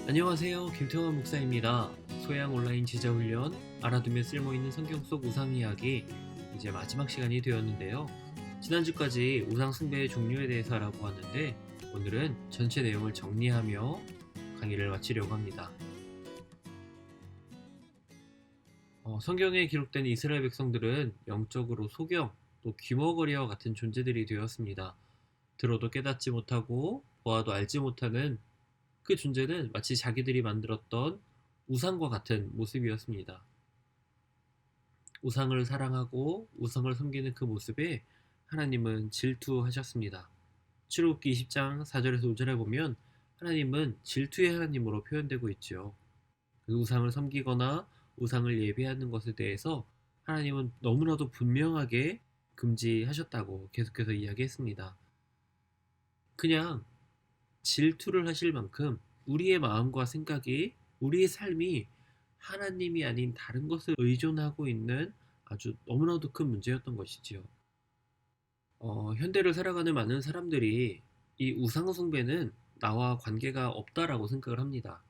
안녕하세요. 김태환 목사입니다. 소양 온라인 제자 훈련, 알아두면 쓸모있는 성경 속 우상 이야기, 이제 마지막 시간이 되었는데요. 지난주까지 우상 숭배의 종류에 대해서 알아보았는데, 오늘은 전체 내용을 정리하며 강의를 마치려고 합니다. 성경에 기록된 이스라엘 백성들은 영적으로 소경, 또 귀머거리와 같은 존재들이 되었습니다. 들어도 깨닫지 못하고 보아도 알지 못하는 그 존재는 마치 자기들이 만들었던 우상과 같은 모습이었습니다. 우상을 사랑하고 우상을 섬기는 그 모습에 하나님은 질투하셨습니다. 출애굽기 20장 4절에서 5절에 보면 하나님은 질투의 하나님으로 표현되고 있죠. 그 우상을 섬기거나 우상을 예배하는 것에 대해서 하나님은 너무나도 분명하게 금지하셨다고 계속해서 이야기했습니다. 그냥 질투를 하실 만큼 우리의 마음과 생각이, 우리의 삶이 하나님이 아닌 다른 것을 의존하고 있는 아주 너무나도 큰 문제였던 것이지요. 현대를 살아가는 많은 사람들이 이 우상 숭배는 나와 관계가 없다라고 생각을 합니다.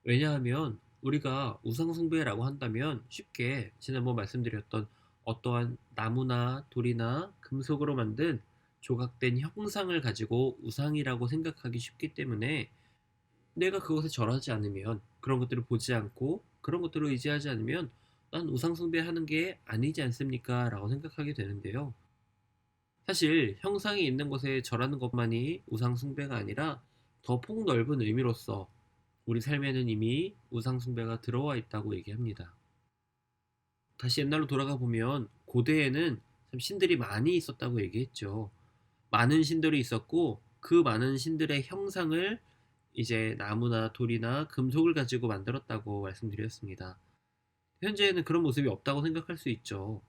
왜냐하면 우리가 우상 숭배라고 한다면 쉽게 지난번 말씀드렸던 어떠한 나무나 돌이나 금속으로 만든 조각된 형상을 가지고 우상이라고 생각하기 쉽기 때문에 내가 그것에 절하지 않으면, 그런 것들을 보지 않고 그런 것들을 의지하지 않으면 난 우상 숭배하는 게 아니지 않습니까? 라고 생각하게 되는데요. 사실 형상이 있는 것에 절하는 것만이 우상 숭배가 아니라 더 폭넓은 의미로서 우리 삶에는 이미 우상 숭배가 들어와 있다고 얘기합니다. 다시 옛날로 돌아가 보면 고대에는 참 신들이 많이 있었다고 얘기했죠. 많은 신들이 있었고 그 많은 신들의 형상을 이제 나무나 돌이나 금속을 가지고 만들었다고 말씀드렸습니다. 현재에는 그런 모습이 없다고 생각할 수 있죠.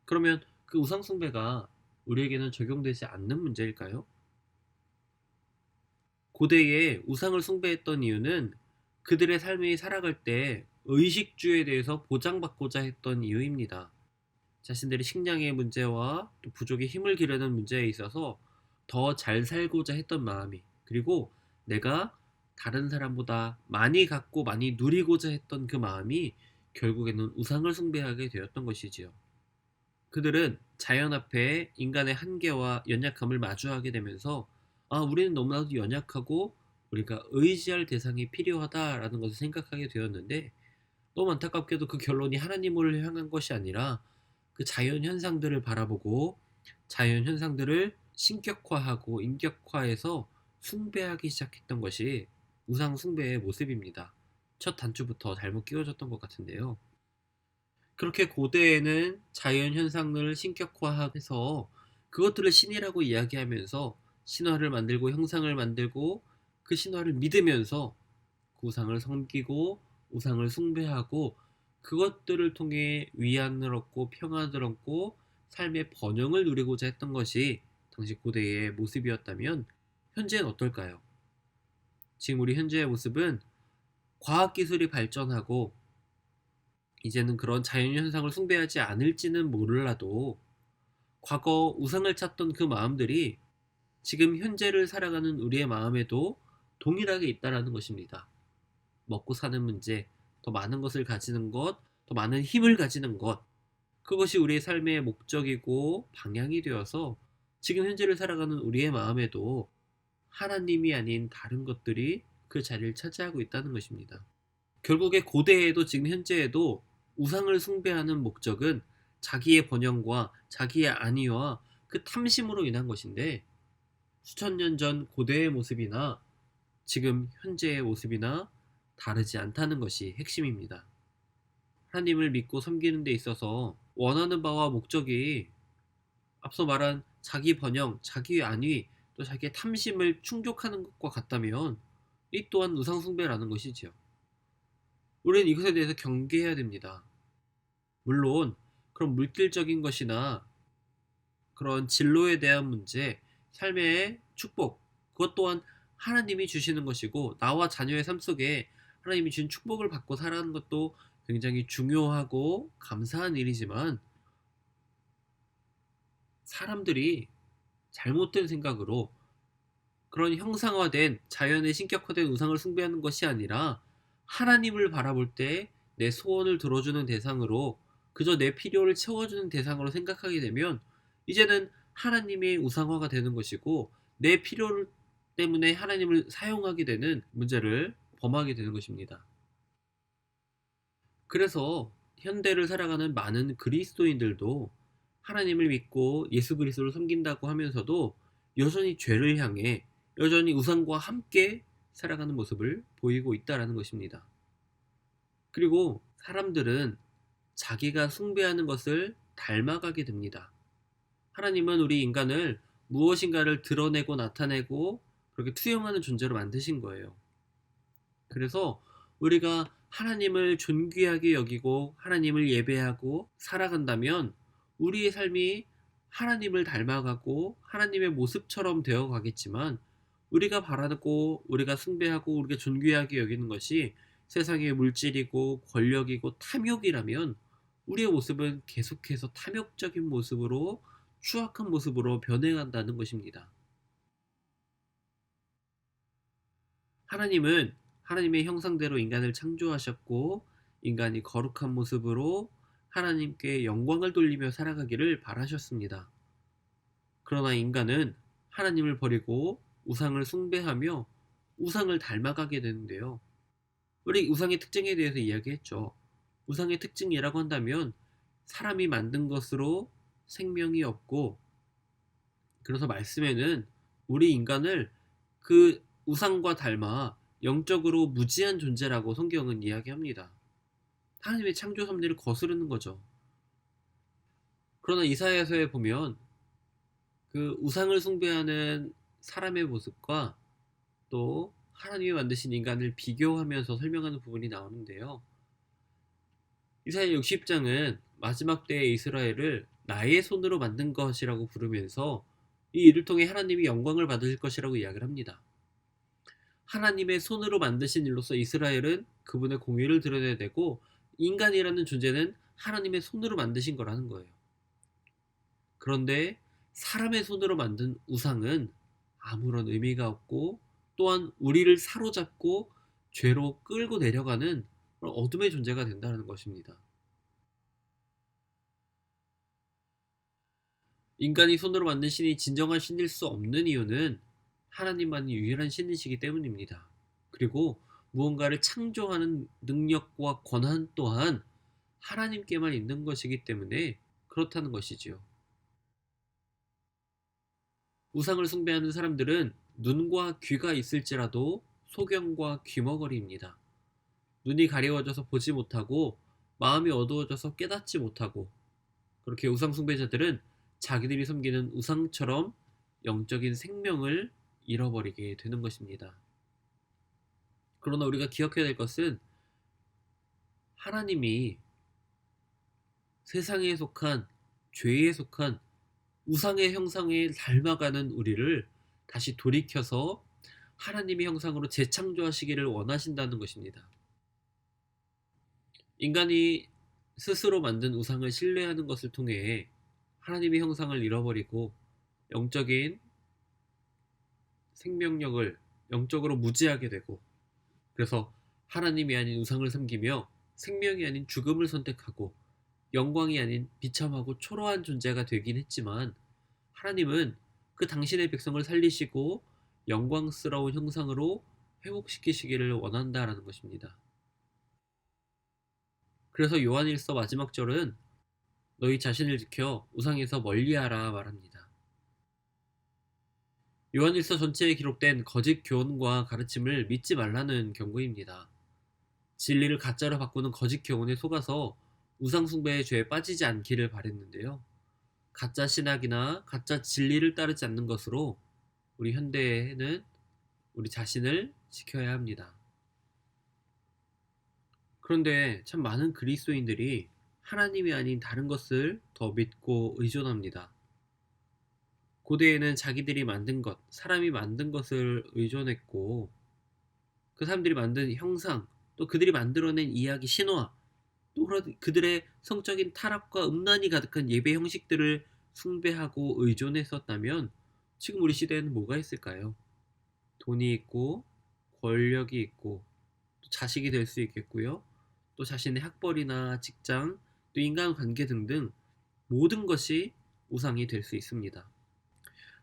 그러면 그 우상 숭배가 우리에게는 적용되지 않는 문제일까요? 고대에 우상을 숭배했던 이유는 그들의 삶이 살아갈 때 의식주에 대해서 보장받고자 했던 이유입니다. 자신들의 식량의 문제와 또 부족의 힘을 기르는 문제에 있어서 더 잘 살고자 했던 마음이, 그리고 내가 다른 사람보다 많이 갖고 많이 누리고자 했던 그 마음이 결국에는 우상을 숭배하게 되었던 것이지요. 그들은 자연 앞에 인간의 한계와 연약함을 마주하게 되면서 우리는 너무나도 연약하고 우리가 의지할 대상이 필요하다라는 것을 생각하게 되었는데, 너무 안타깝게도 그 결론이 하나님을 향한 것이 아니라 그 자연 현상들을 바라보고 자연 현상들을 신격화하고 인격화해서 숭배하기 시작했던 것이 우상 숭배의 모습입니다. 첫 단추부터 잘못 끼워졌던 것 같은데요. 그렇게 고대에는 자연 현상을 신격화해서 그것들을 신이라고 이야기하면서 신화를 만들고 형상을 만들고 그 신화를 믿으면서 그 우상을 섬기고 우상을 숭배하고 그것들을 통해 위안을 얻고 평안을 얻고 삶의 번영을 누리고자 했던 것이 당시 고대의 모습이었다면 현재는 어떨까요? 지금 우리 현재의 모습은 과학기술이 발전하고 이제는 그런 자연현상을 숭배하지 않을지는 몰라도 과거 우상을 찾던 그 마음들이 지금 현재를 살아가는 우리의 마음에도 동일하게 있다라는 것입니다. 먹고 사는 문제, 더 많은 것을 가지는 것, 더 많은 힘을 가지는 것, 그것이 우리의 삶의 목적이고 방향이 되어서 지금 현재를 살아가는 우리의 마음에도 하나님이 아닌 다른 것들이 그 자리를 차지하고 있다는 것입니다. 결국에 고대에도 지금 현재에도 우상을 숭배하는 목적은 자기의 번영과 자기의 안위와 그 탐심으로 인한 것인데, 수천 년 전 고대의 모습이나 지금 현재의 모습이나 다르지 않다는 것이 핵심입니다. 하나님을 믿고 섬기는 데 있어서 원하는 바와 목적이 앞서 말한 자기 번영, 자기의 안위, 또 자기의 탐심을 충족하는 것과 같다면 이 또한 우상숭배라는 것이지요. 우리는 이것에 대해서 경계해야 됩니다. 물론 그런 물질적인 것이나 그런 진로에 대한 문제, 삶의 축복, 그것 또한 하나님이 주시는 것이고 나와 자녀의 삶 속에 하나님이 주신 축복을 받고 살아가는 것도 굉장히 중요하고 감사한 일이지만, 사람들이 잘못된 생각으로 그런 형상화된 자연의 신격화된 우상을 숭배하는 것이 아니라 하나님을 바라볼 때 내 소원을 들어주는 대상으로 그저 내 필요를 채워주는 대상으로 생각하게 되면 이제는 하나님의 우상화가 되는 것이고 내 필요를 때문에 하나님을 사용하게 되는 문제를 범하게 되는 것입니다. 그래서 현대를 살아가는 많은 그리스도인들도 하나님을 믿고 예수 그리스도를 섬긴다고 하면서도 여전히 죄를 향해 여전히 우상과 함께 살아가는 모습을 보이고 있다라는 것입니다. 그리고 사람들은 자기가 숭배하는 것을 닮아가게 됩니다. 하나님은 우리 인간을 무엇인가를 드러내고 나타내고 그렇게 투영하는 존재로 만드신 거예요. 그래서 우리가 하나님을 존귀하게 여기고 하나님을 예배하고 살아간다면 우리의 삶이 하나님을 닮아가고 하나님의 모습처럼 되어 가겠지만 우리가 바라고 우리가 숭배하고 우리가 존귀하게 여기는 것이 세상의 물질이고 권력이고 탐욕이라면 우리의 모습은 계속해서 탐욕적인 모습으로 추악한 모습으로 변해간다는 것입니다. 하나님은 하나님의 형상대로 인간을 창조하셨고 인간이 거룩한 모습으로 하나님께 영광을 돌리며 살아가기를 바라셨습니다. 그러나 인간은 하나님을 버리고 우상을 숭배하며 우상을 닮아가게 되는데요. 우리 우상의 특징에 대해서 이야기했죠. 우상의 특징이라고 한다면 사람이 만든 것으로 생명이 없고 그래서 말씀에는 우리 인간을 그 우상과 닮아 영적으로 무지한 존재라고 성경은 이야기합니다. 하나님의 창조 섭리를 거스르는 거죠. 그러나 이사야서에 보면 그 우상을 숭배하는 사람의 모습과 또 하나님이 만드신 인간을 비교하면서 설명하는 부분이 나오는데요. 이사야 60장은 마지막 때의 이스라엘을 나의 손으로 만든 것이라고 부르면서 이 일을 통해 하나님이 영광을 받으실 것이라고 이야기를 합니다. 하나님의 손으로 만드신 일로서 이스라엘은 그분의 공의를 드러내야 되고 인간이라는 존재는 하나님의 손으로 만드신 거라는 거예요. 그런데 사람의 손으로 만든 우상은 아무런 의미가 없고 또한 우리를 사로잡고 죄로 끌고 내려가는 어둠의 존재가 된다는 것입니다. 인간이 손으로 만든 신이 진정한 신일 수 없는 이유는 하나님만이 유일한 신이시기 때문입니다. 그리고 무언가를 창조하는 능력과 권한 또한 하나님께만 있는 것이기 때문에 그렇다는 것이지요. 우상을 숭배하는 사람들은 눈과 귀가 있을지라도 소경과 귀머거리입니다. 눈이 가려워져서 보지 못하고 마음이 어두워져서 깨닫지 못하고 그렇게 우상 숭배자들은 자기들이 섬기는 우상처럼 영적인 생명을 잃어버리게 되는 것입니다. 그러나 우리가 기억해야 될 것은 하나님이 세상에 속한 죄에 속한 우상의 형상에 닮아가는 우리를 다시 돌이켜서 하나님의 형상으로 재창조하시기를 원하신다는 것입니다. 인간이 스스로 만든 우상을 신뢰하는 것을 통해 하나님의 형상을 잃어버리고 영적인 생명력을 영적으로 무지하게 되고 그래서 하나님이 아닌 우상을 섬기며 생명이 아닌 죽음을 선택하고 영광이 아닌 비참하고 초라한 존재가 되긴 했지만 하나님은 그 당신의 백성을 살리시고 영광스러운 형상으로 회복시키시기를 원한다라는 것입니다. 그래서 요한일서 마지막 절은 너희 자신을 지켜 우상에서 멀리하라 말합니다. 요한일서 전체에 기록된 거짓 교훈과 가르침을 믿지 말라는 경고입니다. 진리를 가짜로 바꾸는 거짓 교훈에 속아서 우상 숭배의 죄에 빠지지 않기를 바랬는데요. 가짜 신학이나 가짜 진리를 따르지 않는 것으로 우리 현대에는 우리 자신을 지켜야 합니다. 그런데 참 많은 그리스도인들이 하나님이 아닌 다른 것을 더 믿고 의존합니다. 고대에는 자기들이 만든 것, 사람이 만든 것을 의존했고 그 사람들이 만든 형상, 또 그들이 만들어낸 이야기, 신화, 또 그들의 성적인 타락과 음란이 가득한 예배 형식들을 숭배하고 의존했었다면 지금 우리 시대에는 뭐가 있을까요? 돈이 있고 권력이 있고 또 자식이 될 수 있겠고요. 또 자신의 학벌이나 직장, 또 인간관계 등등 모든 것이 우상이 될 수 있습니다.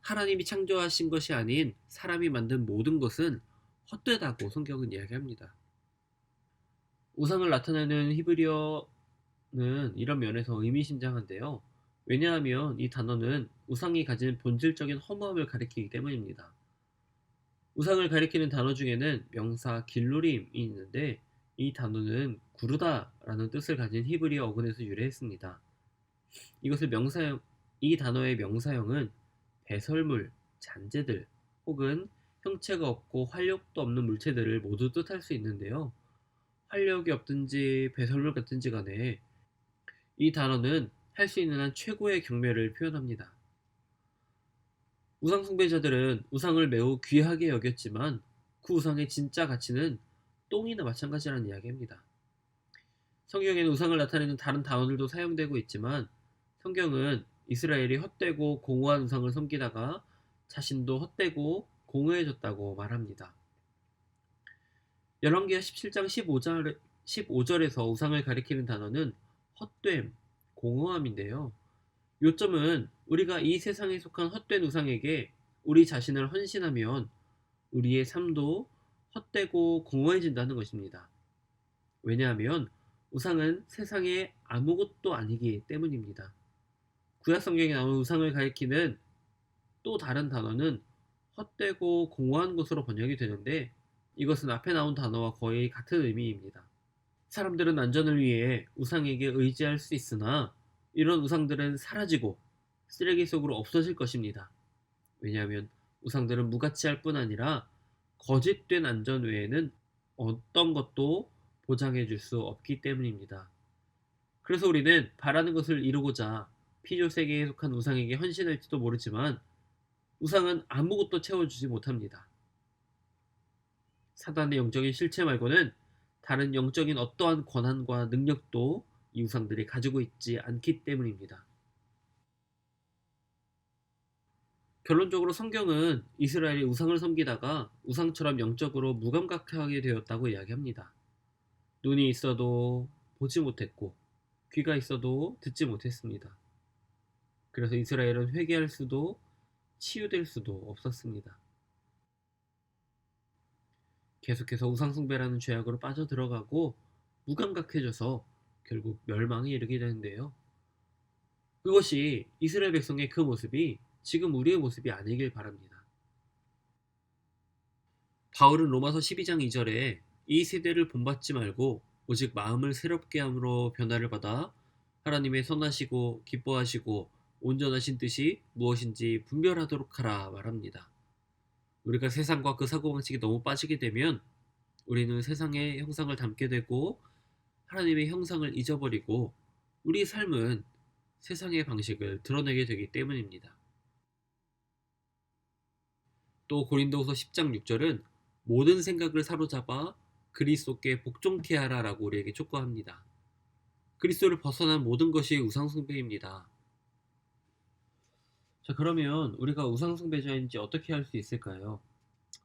하나님이 창조하신 것이 아닌 사람이 만든 모든 것은 헛되다고 성경은 이야기합니다. 우상을 나타내는 히브리어는 이런 면에서 의미심장한데요. 왜냐하면 이 단어는 우상이 가진 본질적인 허무함을 가리키기 때문입니다. 우상을 가리키는 단어 중에는 명사 길루림이 있는데 이 단어는 구르다라는 뜻을 가진 히브리어 어근에서 유래했습니다. 이것을 명사형, 이 단어의 명사형은 배설물, 잔재들 혹은 형체가 없고 활력도 없는 물체들을 모두 뜻할 수 있는데요. 활력이 없든지 배설물 같든지 간에 이 단어는 할 수 있는 한 최고의 경멸을 표현합니다. 우상 숭배자들은 우상을 매우 귀하게 여겼지만 그 우상의 진짜 가치는 똥이나 마찬가지라는 이야기입니다. 성경에는 우상을 나타내는 다른 단어들도 사용되고 있지만 성경은 이스라엘이 헛되고 공허한 우상을 섬기다가 자신도 헛되고 공허해졌다고 말합니다. 열왕기하 17장 15절에서 우상을 가리키는 단어는 헛됨, 공허함인데요. 요점은 우리가 이 세상에 속한 헛된 우상에게 우리 자신을 헌신하면 우리의 삶도 헛되고 공허해진다는 것입니다. 왜냐하면 우상은 세상에 아무것도 아니기 때문입니다. 구약 성경에 나오는 우상을 가리키는 또 다른 단어는 헛되고 공허한 것으로 번역이 되는데 이것은 앞에 나온 단어와 거의 같은 의미입니다. 사람들은 안전을 위해 우상에게 의지할 수 있으나 이런 우상들은 사라지고 쓰레기 속으로 없어질 것입니다. 왜냐하면 우상들은 무가치할 뿐 아니라 거짓된 안전 외에는 어떤 것도 보장해 줄 수 없기 때문입니다. 그래서 우리는 바라는 것을 이루고자 피조 세계에 속한 우상에게 헌신할지도 모르지만 우상은 아무것도 채워주지 못합니다. 사단의 영적인 실체 말고는 다른 영적인 어떠한 권한과 능력도 이 우상들이 가지고 있지 않기 때문입니다. 결론적으로 성경은 이스라엘이 우상을 섬기다가 우상처럼 영적으로 무감각하게 되었다고 이야기합니다. 눈이 있어도 보지 못했고 귀가 있어도 듣지 못했습니다. 그래서 이스라엘은 회개할 수도 치유될 수도 없었습니다. 계속해서 우상숭배라는 죄악으로 빠져들어가고 무감각해져서 결국 멸망에 이르게 되는데요. 그것이 이스라엘 백성의 그 모습이 지금 우리의 모습이 아니길 바랍니다. 바울은 로마서 12장 2절에 이 세대를 본받지 말고 오직 마음을 새롭게 함으로 변화를 받아 하나님의 선하시고 기뻐하시고 온전하신 뜻이 무엇인지 분별하도록 하라 말합니다. 우리가 세상과 그 사고방식이 너무 빠지게 되면 우리는 세상의 형상을 담게 되고 하나님의 형상을 잊어버리고 우리 삶은 세상의 방식을 드러내게 되기 때문입니다. 또 고린도후서 10장 6절은 모든 생각을 사로잡아 그리스도께 복종케 하라라고 우리에게 촉구합니다. 그리스도를 벗어난 모든 것이 우상숭배입니다. 자, 그러면 우리가 우상숭배자인지 어떻게 할 수 있을까요?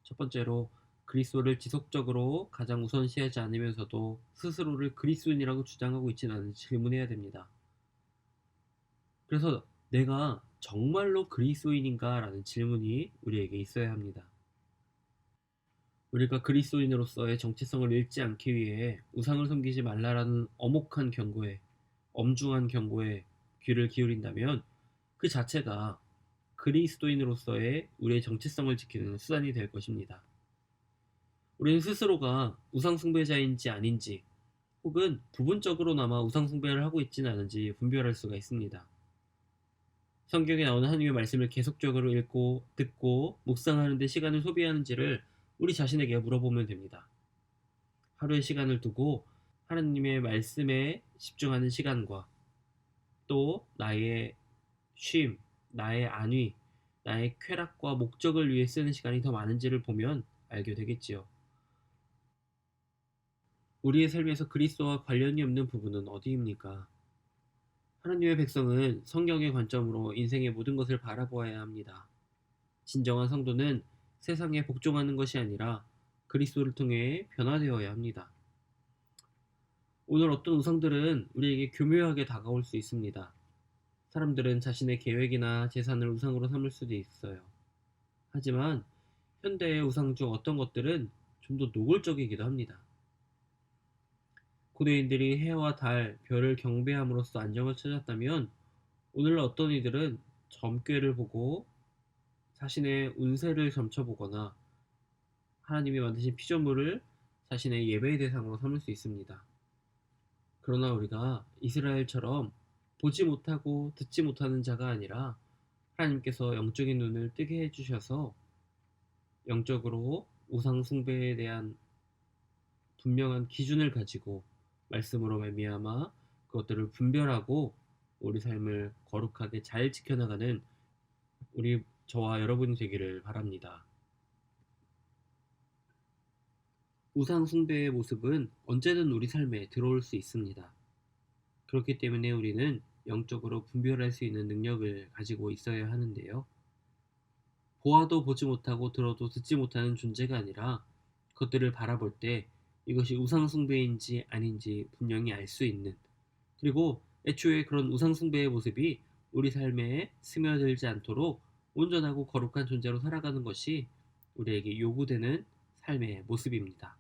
첫 번째로 그리스도를 지속적으로 가장 우선시하지 않으면서도 스스로를 그리스도인이라고 주장하고 있지는 않은지 질문해야 됩니다. 그래서 내가 정말로 그리스도인인가? 라는 질문이 우리에게 있어야 합니다. 우리가 그리스도인으로서의 정체성을 잃지 않기 위해 우상을 섬기지 말라라는 엄혹한 경고에, 엄중한 경고에 귀를 기울인다면 그 자체가 그리스도인으로서의 우리의 정체성을 지키는 수단이 될 것입니다. 우리는 스스로가 우상숭배자인지 아닌지 혹은 부분적으로나마 우상숭배를 하고 있지는 않은지 분별할 수가 있습니다. 성경에 나오는 하나님의 말씀을 계속적으로 읽고 듣고 묵상하는 데 시간을 소비하는지를 우리 자신에게 물어보면 됩니다. 하루의 시간을 두고 하나님의 말씀에 집중하는 시간과 또 나의 쉼, 나의 안위, 나의 쾌락과 목적을 위해 쓰는 시간이 더 많은지를 보면 알게 되겠지요. 우리의 삶에서 그리스도와 관련이 없는 부분은 어디입니까? 하나님의 백성은 성경의 관점으로 인생의 모든 것을 바라보아야 합니다. 진정한 성도는 세상에 복종하는 것이 아니라 그리스도를 통해 변화되어야 합니다. 오늘 어떤 우상들은 우리에게 교묘하게 다가올 수 있습니다. 사람들은 자신의 계획이나 재산을 우상으로 삼을 수도 있어요. 하지만 현대의 우상 중 어떤 것들은 좀 더 노골적이기도 합니다. 고대인들이 해와 달, 별을 경배함으로써 안정을 찾았다면 오늘날 어떤 이들은 점괘를 보고 자신의 운세를 점쳐보거나 하나님이 만드신 피조물을 자신의 예배의 대상으로 삼을 수 있습니다. 그러나 우리가 이스라엘처럼 보지 못하고 듣지 못하는 자가 아니라 하나님께서 영적인 눈을 뜨게 해주셔서 영적으로 우상 숭배에 대한 분명한 기준을 가지고 말씀으로 말미암아 그것들을 분별하고 우리 삶을 거룩하게 잘 지켜나가는 저와 여러분이 되기를 바랍니다. 우상 숭배의 모습은 언제든 우리 삶에 들어올 수 있습니다. 그렇기 때문에 우리는 영적으로 분별할 수 있는 능력을 가지고 있어야 하는데요. 보아도 보지 못하고 들어도 듣지 못하는 존재가 아니라 그것들을 바라볼 때 이것이 우상 숭배인지 아닌지 분명히 알 수 있는, 그리고 애초에 그런 우상 숭배의 모습이 우리 삶에 스며들지 않도록 온전하고 거룩한 존재로 살아가는 것이 우리에게 요구되는 삶의 모습입니다.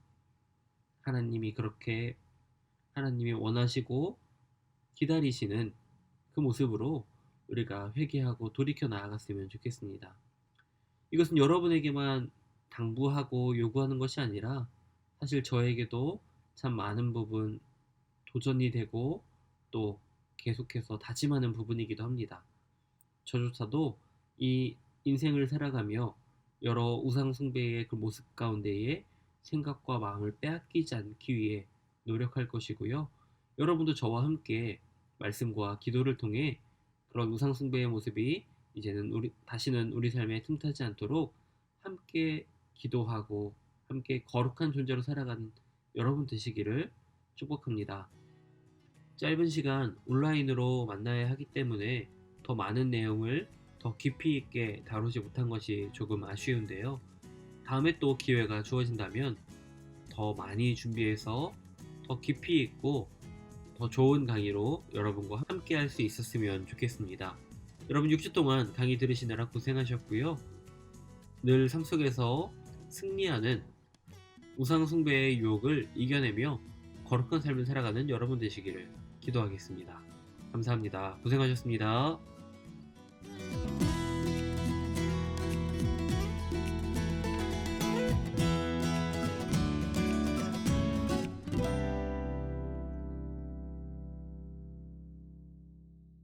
하나님이 원하시고 기다리시는 그 모습으로 우리가 회개하고 돌이켜 나아갔으면 좋겠습니다. 이것은 여러분에게만 당부하고 요구하는 것이 아니라 사실 저에게도 참 많은 부분 도전이 되고 또 계속해서 다짐하는 부분이기도 합니다. 저조차도 이 인생을 살아가며 여러 우상 숭배의 그 모습 가운데에 생각과 마음을 빼앗기지 않기 위해 노력할 것이고요. 여러분도 저와 함께 말씀과 기도를 통해 그런 우상 숭배의 모습이 다시는 우리 삶에 틈타지 않도록 함께 기도하고 함께 거룩한 존재로 살아가는 여러분 되시기를 축복합니다. 짧은 시간 온라인으로 만나야 하기 때문에 더 많은 내용을 더 깊이 있게 다루지 못한 것이 조금 아쉬운데요. 다음에 또 기회가 주어진다면 더 많이 준비해서 더 깊이 있고 더 좋은 강의로 여러분과 함께 할 수 있었으면 좋겠습니다. 여러분 6주 동안 강의 들으시느라 고생하셨고요. 늘 삶 속에서 승리하는 우상 숭배의 유혹을 이겨내며 거룩한 삶을 살아가는 여러분 되시기를 기도하겠습니다. 감사합니다. 고생하셨습니다.